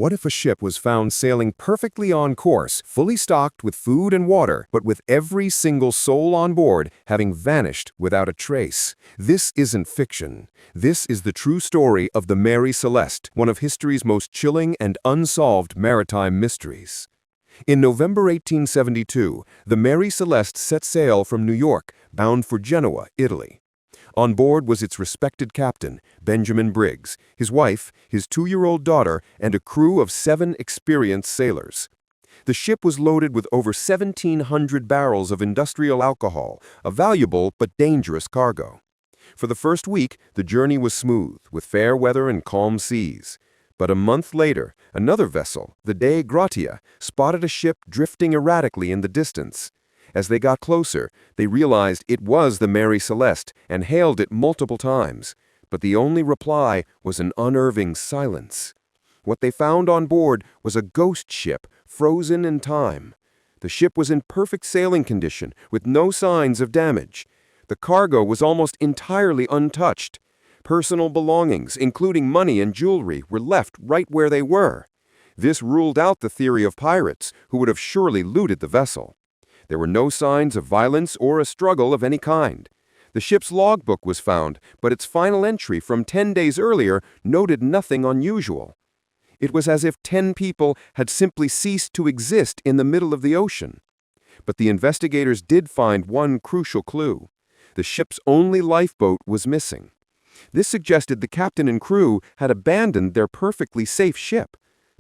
What if a ship was found sailing perfectly on course, fully stocked with food and water, but with every single soul on board having vanished without a trace? This isn't fiction. This is the true story of the Mary Celeste, one of history's most chilling and unsolved maritime mysteries. In November 1872, the Mary Celeste set sail from New York, bound for Genoa, Italy. On board was its respected captain, Benjamin Briggs, his wife, his 2-year-old daughter, and a crew of 7 experienced sailors. The ship was loaded with over 1,700 barrels of industrial alcohol, a valuable but dangerous cargo. For the first week, the journey was smooth, with fair weather and calm seas. But a month later, another vessel, the Dei Gratia, spotted a ship drifting erratically in the distance. As they got closer, they realized it was the Mary Celeste and hailed it multiple times. But the only reply was an unnerving silence. What they found on board was a ghost ship, frozen in time. The ship was in perfect sailing condition, with no signs of damage. The cargo was almost entirely untouched. Personal belongings, including money and jewelry, were left right where they were. This ruled out the theory of pirates, who would have surely looted the vessel. There were no signs of violence or a struggle of any kind. The ship's logbook was found, but its final entry from 10 days earlier noted nothing unusual. It was as if 10 people had simply ceased to exist in the middle of the ocean. But the investigators did find one crucial clue. The ship's only lifeboat was missing. This suggested the captain and crew had abandoned their perfectly safe ship.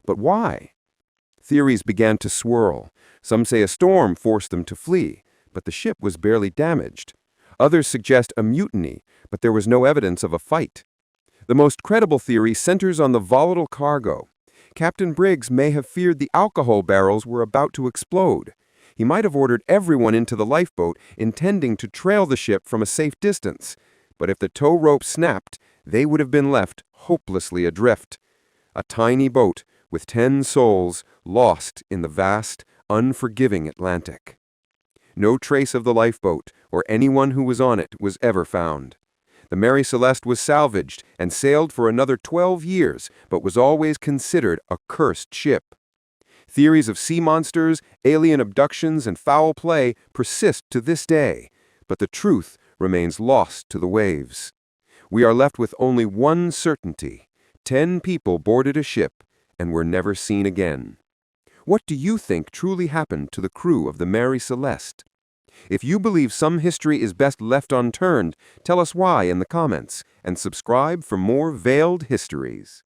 But why? Theories began to swirl. Some say a storm forced them to flee, but the ship was barely damaged. Others suggest a mutiny, but there was no evidence of a fight. The most credible theory centers on the volatile cargo. Captain Briggs may have feared the alcohol barrels were about to explode. He might have ordered everyone into the lifeboat, intending to trail the ship from a safe distance. But if the tow rope snapped, they would have been left hopelessly adrift. A tiny boat with 10 souls lost in the vast, unforgiving Atlantic. No trace of the lifeboat or anyone who was on it was ever found. The Mary Celeste was salvaged and sailed for another 12 years, but was always considered a cursed ship. Theories of sea monsters, alien abductions, and foul play persist to this day, but the truth remains lost to the waves. We are left with only one certainty: 10 people boarded a ship and were never seen again. What do you think truly happened to the crew of the Mary Celeste? If you believe some history is best left unturned, tell us why in the comments, and subscribe for more veiled histories.